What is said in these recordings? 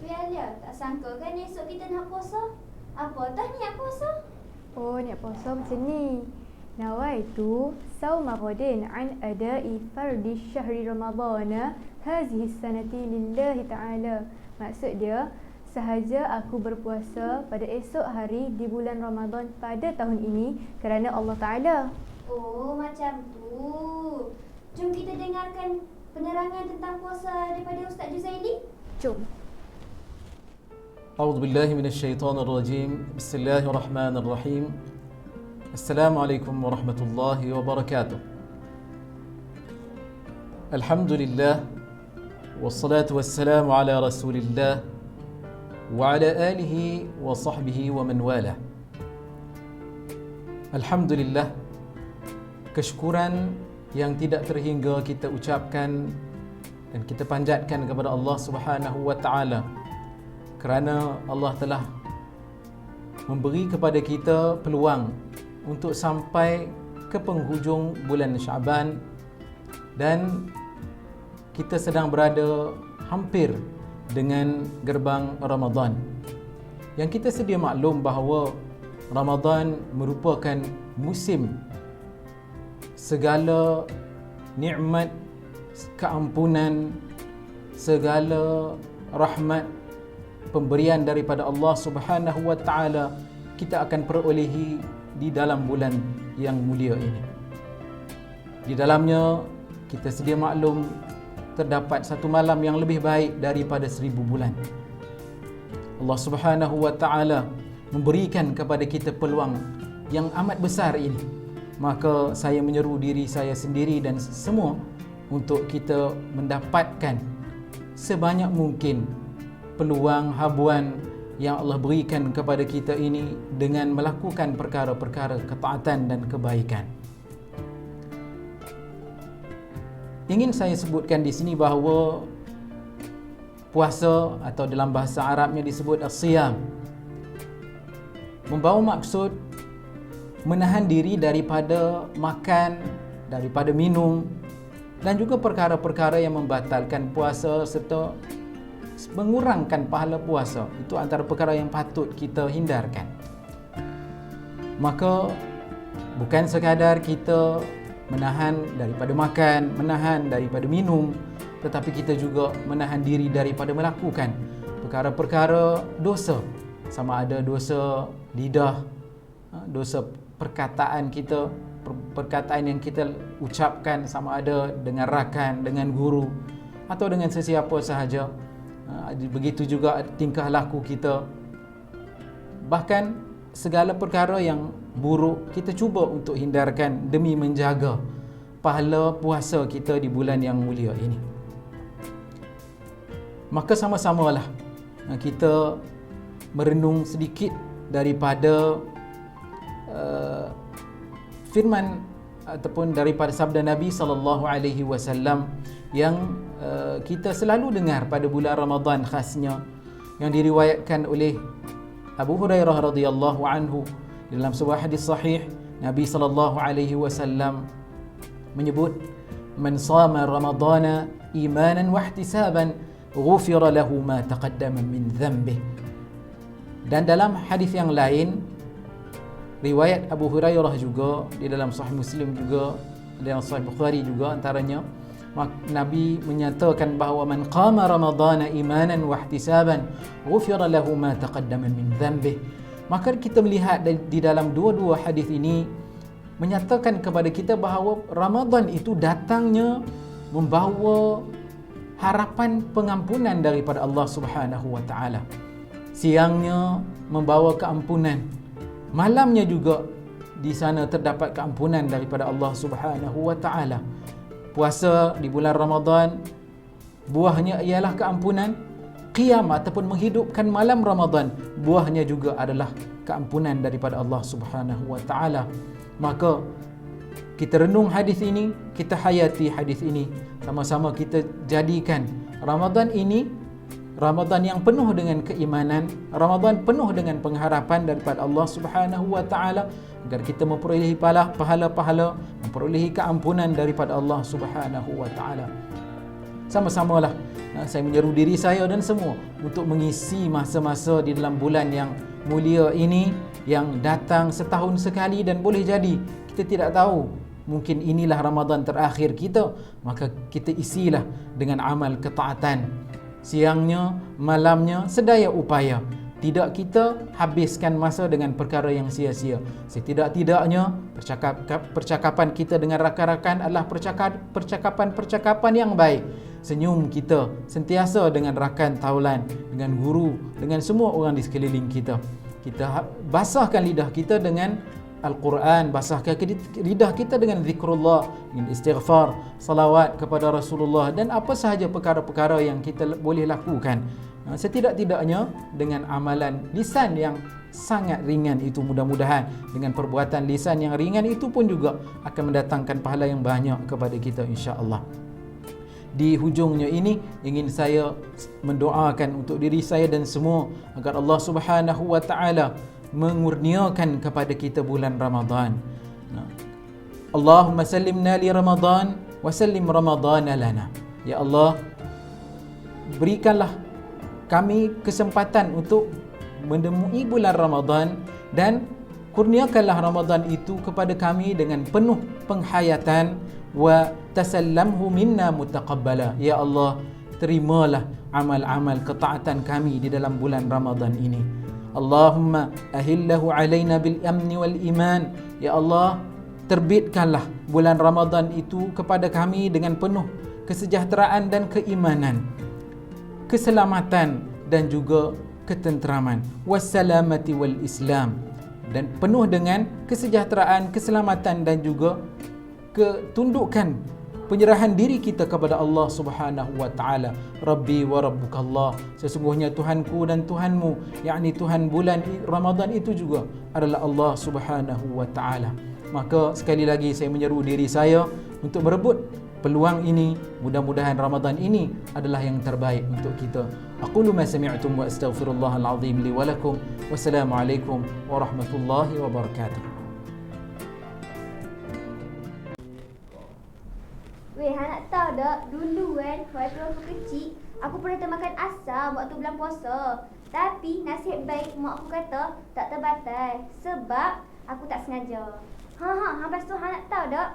Alia, tak sangka kan esok kita nak puasa. Apa tah niat puasa? Oh, niat puasa macam ni. Nawaitu sauma ghadin an ada'i fardi syahri ramadhana hazihi sanati lillahi ta'ala. Maksud dia, sahaja aku berpuasa pada esok hari di bulan Ramadan pada tahun ini kerana Allah Ta'ala. Oh, macam tu. Jom kita dengarkan penerangan tentang puasa daripada Ustaz Juzaili. Jom. أعوذ بالله من الشيطان الرجيم بسم الله الرحمن الرحيم السلام عليكم ورحمة الله وبركاته الحمد لله والصلاة والسلام على رسول الله وعلى آله وصحبه ومن والاه الحمد لله kesyukuran yang tidak terhingga kita ucapkan dan kita panjatkan kepada Allah Subhanahu wa taala kerana Allah telah memberi kepada kita peluang untuk sampai ke penghujung bulan Syaban dan kita sedang berada hampir dengan gerbang Ramadan. Yang kita sedia maklum bahawa Ramadan merupakan musim segala nikmat, keampunan, segala rahmat, pemberian daripada Allah Subhanahu wa taala kita akan perolehi di dalam bulan yang mulia ini. Di dalamnya kita sedia maklum terdapat satu malam yang lebih baik daripada 1000 bulan. Allah Subhanahu wa taala memberikan kepada kita peluang yang amat besar ini. Maka saya menyeru diri saya sendiri dan semua untuk kita mendapatkan sebanyak mungkin peluang habuan yang Allah berikan kepada kita ini dengan melakukan perkara-perkara ketaatan dan kebaikan. Ingin saya sebutkan di sini bahawa puasa atau dalam bahasa Arabnya disebut as-siyam membawa maksud menahan diri daripada makan, daripada minum dan juga perkara-perkara yang membatalkan puasa serta mengurangkan pahala puasa. Itu antara perkara yang patut kita hindarkan. Maka bukan sekadar kita menahan daripada makan, menahan daripada minum, tetapi kita juga menahan diri daripada melakukan perkara-perkara dosa, sama ada dosa lidah, dosa perkataan kita, perkataan yang kita ucapkan sama ada dengan rakan, dengan guru atau dengan sesiapa sahaja. Begitu juga tingkah laku kita. Bahkan segala perkara yang buruk kita cuba untuk hindarkan demi menjaga pahala puasa kita di bulan yang mulia ini. Maka sama-samalah kita merenung sedikit daripada firman ataupun daripada sabda Nabi SAW yang kita selalu dengar pada bulan Ramadan khasnya, yang diriwayatkan oleh Abu Hurairah radhiyallahu anhu dalam sebuah hadis sahih. Nabi SAW menyebut, "Man shama Ramadana imanan wa ihtisaban ghufira lahu ma taqaddama min dhanbih." Dan dalam hadis yang lain riwayat Abu Hurairah juga, di dalam Sahih Muslim juga, dalam Sahih Bukhari juga antaranya, Nabi menyatakan bahawa man qama ramadhana imanan wa ihtisaban ghufira lahu ma taqaddama min dhanbih. Maka kita melihat di dalam dua-dua hadis ini menyatakan kepada kita bahawa Ramadan itu datangnya membawa harapan pengampunan daripada Allah Subhanahu wa taala. Siangnya membawa keampunan, malamnya juga di sana terdapat keampunan daripada Allah Subhanahu wa taala. Puasa di bulan Ramadan buahnya ialah keampunan. Qiyam ataupun menghidupkan malam Ramadan buahnya juga adalah keampunan daripada Allah Subhanahu wa taala. Maka kita renung hadis ini, kita hayati hadis ini, sama-sama kita jadikan Ramadan ini Ramadan yang penuh dengan keimanan, Ramadan penuh dengan pengharapan daripada Allah Subhanahu wa taala agar kita memperolehi pahala-pahala, memperolehi keampunan daripada Allah Subhanahu wa taala. sama-samalah saya menyeru diri saya dan semua untuk mengisi masa-masa di dalam bulan yang mulia ini yang datang setahun sekali, dan boleh jadi kita tidak tahu, mungkin inilah Ramadan terakhir kita, maka kita isilah dengan amal ketaatan. Siangnya, malamnya, sedaya upaya. Tidak kita habiskan masa dengan perkara yang sia-sia. Setidak-tidaknya percakapan kita dengan rakan-rakan adalah percakapan yang baik. Senyum kita sentiasa dengan rakan taulan, dengan guru, dengan semua orang di sekeliling kita. Kita basahkan lidah kita dengan Al-Quran, basahkan lidah kita dengan zikrullah, dengan istighfar, salawat kepada Rasulullah, dan apa sahaja perkara-perkara yang kita boleh lakukan. Setidak-tidaknya dengan amalan lisan yang sangat ringan itu, mudah-mudahan dengan perbuatan lisan yang ringan itu pun juga akan mendatangkan pahala yang banyak kepada kita, insya-Allah. Di hujungnya ini ingin saya mendoakan untuk diri saya dan semua agar Allah Subhanahu wa taala mengurniakan kepada kita bulan Ramadan. Allahumma sallimna li Ramadan wa sallim Ramadana lana. Ya Allah, berikanlah kami kesempatan untuk menemui bulan Ramadan, dan kurniakanlah Ramadan itu kepada kami dengan penuh penghayatan. Wa tasallamhu minna mutaqabbala. Ya Allah, terimalah amal-amal ketaatan kami di dalam bulan Ramadan ini. Allahumma ahillahu alaina bil amni wal iman. Ya Allah, terbitkanlah bulan Ramadan itu kepada kami dengan penuh kesejahteraan dan keimanan, keselamatan dan juga ketenteraman. Wassalamati wal Islam, dan penuh dengan kesejahteraan, keselamatan dan juga ketundukan, penyerahan diri kita kepada Allah Subhanahu wa taala. Rabbi wa rabbukallah, sesungguhnya Tuhanku dan Tuhanmu, yakni Tuhan bulan Ramadan itu juga adalah Allah Subhanahu wa taala. Maka sekali lagi saya menyeru diri saya untuk berebut peluang ini. Mudah-mudahan Ramadan ini adalah yang terbaik untuk kita. Aqulu ma sami'tum wa astaghfirullahal azim li wa lakum. Wassalamualaikum warahmatullahi wabarakatuh. Weh, nak tahu tak? Dulu kan, waktu aku kecil, aku pernah termakan asam waktu bulan puasa. Tapi nasib baik mak aku kata tak terbatal sebab aku tak sengaja. Lepas tu nak tahu tak?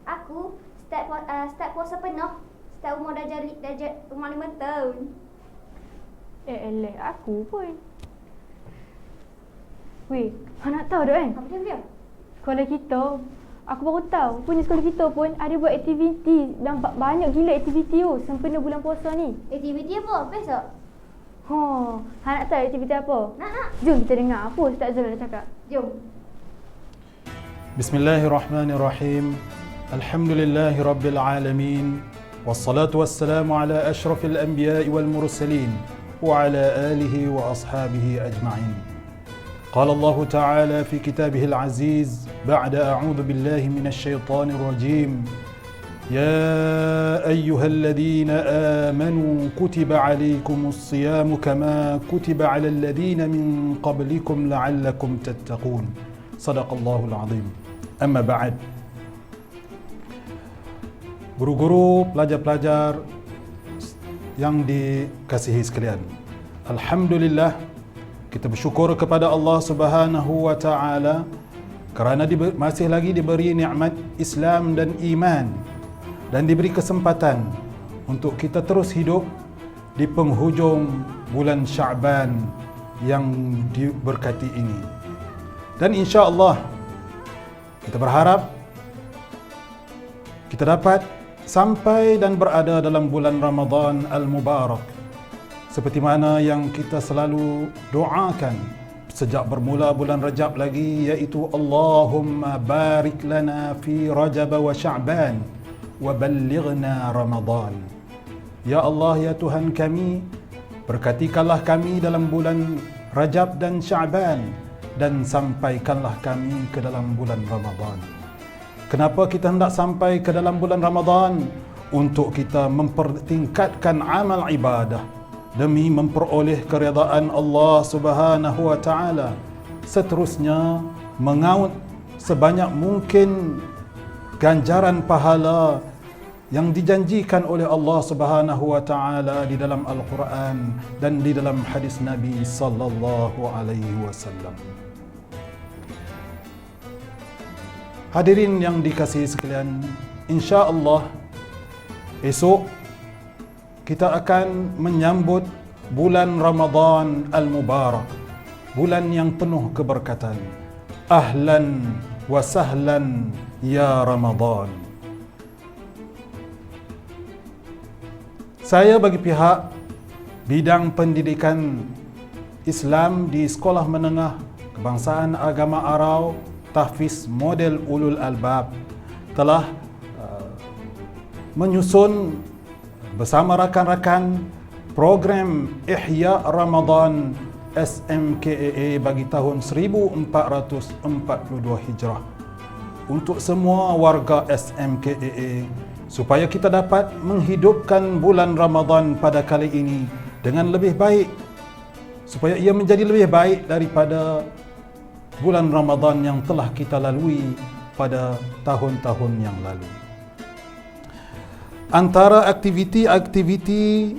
Aku start puasa penuh start umur dah umur 5 tahun. Aku pun. Weh, nak tahu tak kan? Apa dia? Sekolah kita, aku baru tahu punya sekolah kita pun ada buat aktiviti, nampak banyak gila aktiviti sempena bulan puasa ni. Aktiviti apa? Best tak? Nak tahu aktiviti apa? Nak. Jom kita dengar apa Ustaz Zul nak cakap. Jom. Bismillahirrahmanirrahim. Alhamdulillahi rabbil alamin. Wassalatu wassalamu ala ashrafil anbiya'i wal mursalin wa ala alihi wa ashabihi ajma'in. قال الله تعالى في كتابه العزيز بعد أعوذ بالله من الشيطان الرجيم يا أيها الذين آمنوا كتب عليكم الصيام كما كتب على الذين من قبلكم لعلكم تتقون صدق الله العظيم. أما بعد, guru-guru, pelajar-pelajar yang dikasihi sekalian, alhamdulillah, kita bersyukur kepada Allah Subhanahu wa taala kerana masih lagi diberi nikmat Islam dan iman, dan diberi kesempatan untuk kita terus hidup di penghujung bulan Sya'ban yang diberkati ini. Dan insya-Allah kita berharap kita dapat sampai dan berada dalam bulan Ramadan al-Mubarak seperti mana yang kita selalu doakan sejak bermula bulan Rajab lagi, iaitu Allahumma barik lana fi Rajab wa Sya'ban wa ballighna Ramadan. Ya Allah, ya Tuhan kami, berkatikanlah kami dalam bulan Rajab dan Sya'ban, dan sampaikanlah kami ke dalam bulan Ramadan. Kenapa kita hendak sampai ke dalam bulan Ramadan? Untuk kita mempertingkatkan amal ibadah demi memperoleh keredaan Allah Subhanahu wa taala. Seterusnya mengaut sebanyak mungkin ganjaran pahala yang dijanjikan oleh Allah Subhanahu wa taala di dalam Al-Quran dan di dalam hadis Nabi sallallahu alaihi wasallam. Hadirin yang dikasihi sekalian, insya-Allah esok kita akan menyambut bulan Ramadan Al-Mubarak, bulan yang penuh keberkatan. Ahlan wa sahlan ya Ramadan. Saya bagi pihak bidang pendidikan Islam di Sekolah Menengah Kebangsaan Agama Arau Tahfiz Model Ulul Albab telah menyusun bersama rakan-rakan program Ihya Ramadan SMKAA bagi tahun 1442 Hijrah untuk semua warga SMKAA supaya kita dapat menghidupkan bulan Ramadan pada kali ini dengan lebih baik, supaya ia menjadi lebih baik daripada bulan Ramadan yang telah kita lalui pada tahun-tahun yang lalu. Antara aktiviti-aktiviti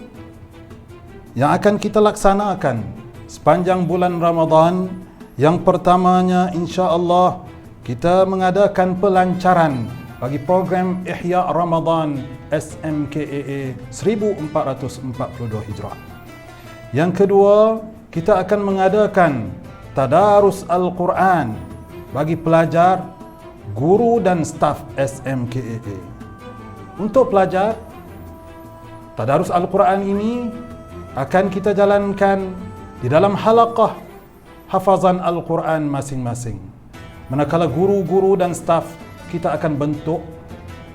yang akan kita laksanakan sepanjang bulan Ramadan, yang pertamanya insya-Allah kita mengadakan pelancaran bagi program Ihya Ramadan SMKAA 1442 Hijrah. Yang kedua, kita akan mengadakan Tadarus Al-Quran bagi pelajar, guru dan staf SMKAA. Untuk pelajar, Tadarus Al-Quran ini akan kita jalankan di dalam halaqah hafazan Al-Quran masing-masing. Manakala guru-guru dan staf, kita akan bentuk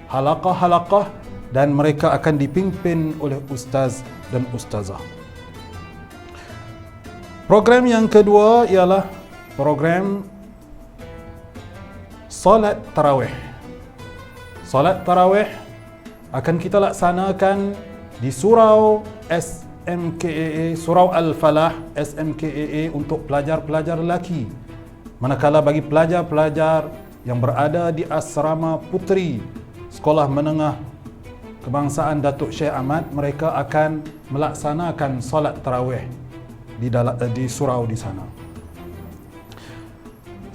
halaqah-halaqah dan mereka akan dipimpin oleh ustaz dan ustazah. Program yang kedua ialah program Salat Tarawih. Salat Tarawih akan kita laksanakan di Surau SMKAA, Surau Al-Falah SMKAA untuk pelajar-pelajar lelaki. Manakala bagi pelajar-pelajar yang berada di Asrama Puteri Sekolah Menengah Kebangsaan Datuk Syekh Ahmad, mereka akan melaksanakan salat tarawih di surau di sana.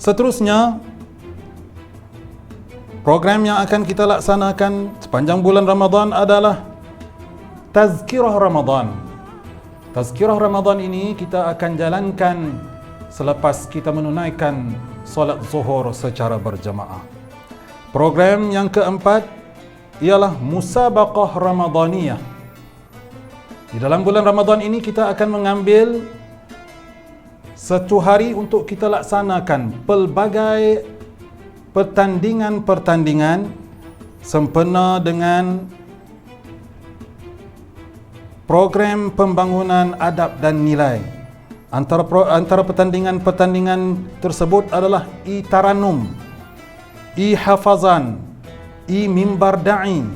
Seterusnya, program yang akan kita laksanakan sepanjang bulan Ramadan adalah Tazkirah Ramadan. Tazkirah Ramadan ini kita akan jalankan selepas kita menunaikan solat zuhur secara berjamaah. Program yang keempat ialah Musabaqah Ramadaniyah. Di dalam bulan Ramadan ini kita akan mengambil satu hari untuk kita laksanakan pelbagai pertandingan-pertandingan sempena dengan program pembangunan adab dan nilai. Antara pertandingan-pertandingan tersebut adalah I-Taranum, I-Hafazan, I-Mimbar Da'i,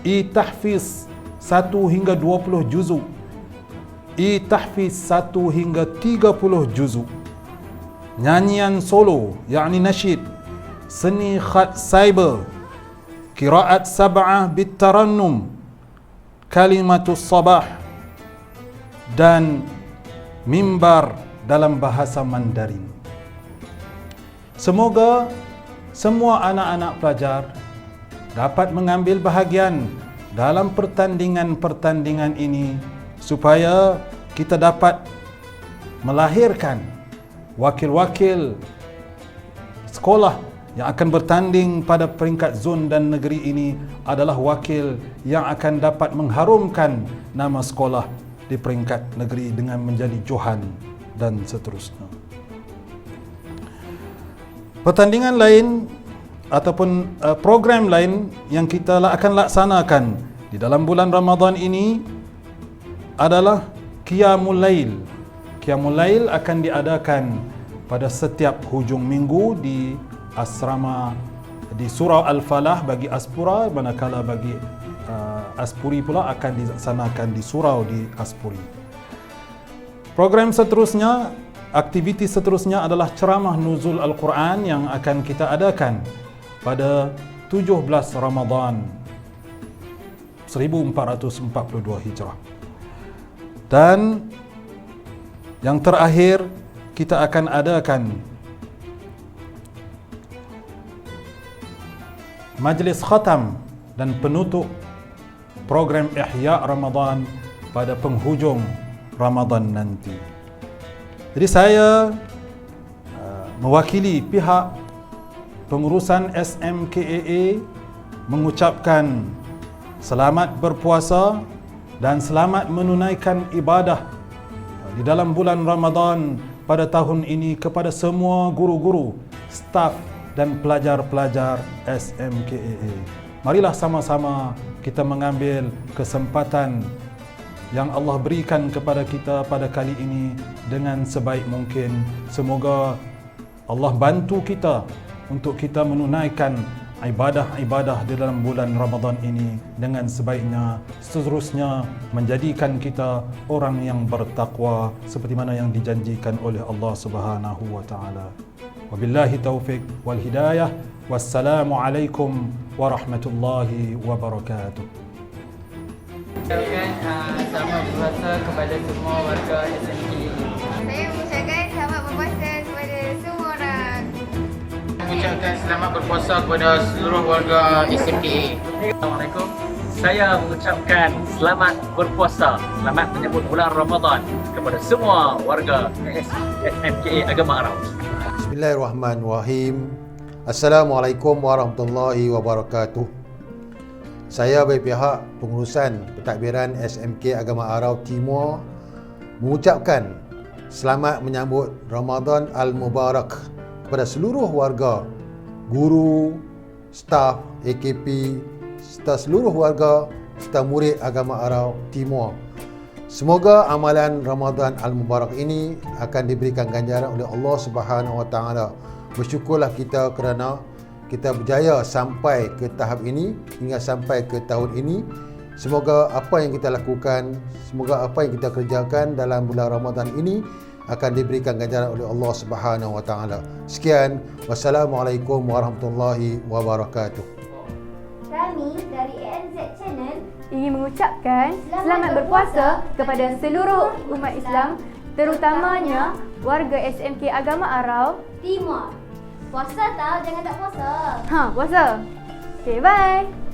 I-Tahfiz 1 hingga 20 juzuk, I-Tahfiz 1 hingga 30 juzuk, nyanyian solo yakni nasyid, seni khat cyber, qiraat sab'ah bit-tarannum, kalimatus sabah dan mimbar dalam bahasa Mandarin. Semoga semua anak-anak pelajar dapat mengambil bahagian dalam pertandingan-pertandingan ini supaya kita dapat melahirkan wakil-wakil sekolah yang akan bertanding pada peringkat zon dan negeri ini adalah wakil yang akan dapat mengharumkan nama sekolah di peringkat negeri dengan menjadi johan dan seterusnya. Pertandingan lain ataupun program lain yang kita akan laksanakan di dalam bulan Ramadan ini adalah Qiyamul Lail. Qiyamul Lail akan diadakan pada setiap hujung minggu di asrama di Surau Al-Falah bagi Aspura, manakala bagi Aspuri pula akan dilaksanakan di surau di Aspuri. Program seterusnya, aktiviti seterusnya adalah ceramah nuzul Al-Quran yang akan kita adakan pada 17 Ramadan 1442 Hijrah. Dan yang terakhir, kita akan adakan majlis khatam dan penutup program Ihya Ramadan pada penghujung Ramadan nanti. Jadi saya mewakili pihak pengurusan SMKAA mengucapkan selamat berpuasa dan selamat menunaikan ibadah di dalam bulan Ramadan pada tahun ini kepada semua guru-guru, staf dan pelajar-pelajar SMKAA. Marilah sama-sama kita mengambil kesempatan yang Allah berikan kepada kita pada kali ini dengan sebaik mungkin. Semoga Allah bantu kita untuk kita menunaikan ibadah-ibadah di dalam bulan Ramadan ini dengan sebaiknya, seterusnya menjadikan kita orang yang bertakwa seperti mana yang dijanjikan oleh Allah Subhanahu wa taala. Wabillahi taufik wal hidayah. Wassalamualaikum warahmatullahi wabarakatuh. Selamat berpuasa kepada semua warga SMK. Saya mengucapkan selamat berpuasa kepada semua orang. Mengucapkan selamat berpuasa kepada seluruh warga SMK. Assalamualaikum. Saya mengucapkan selamat berpuasa, selamat menyambut bulan Ramadan kepada semua warga SMK Agama Arau. Bismillahirrahmanirrahim. Assalamualaikum warahmatullahi wabarakatuh. Saya dari pihak pengurusan pentadbiran SMK Agama Arau Timur mengucapkan selamat menyambut Ramadan Al-Mubarak kepada seluruh warga, guru, staf AKP, serta seluruh warga serta murid Agama Arau Timur. Semoga amalan Ramadan Al-Mubarak ini akan diberikan ganjaran oleh Allah Subhanahu wa taala. Bersyukurlah kita kerana kita berjaya sampai ke tahap ini, hingga sampai ke tahun ini. Semoga apa yang kita lakukan, semoga apa yang kita kerjakan dalam bulan Ramadan ini akan diberikan ganjaran oleh Allah Subhanahu wa taala. Sekian, wassalamualaikum warahmatullahi wabarakatuh. Kami dari ANZ Channel ingin mengucapkan selamat berpuasa kepada seluruh umat Islam, terutamanya warga SMK Agama Arau Timur. Puasa tau, jangan tak puasa. Puasa. Okay, bye.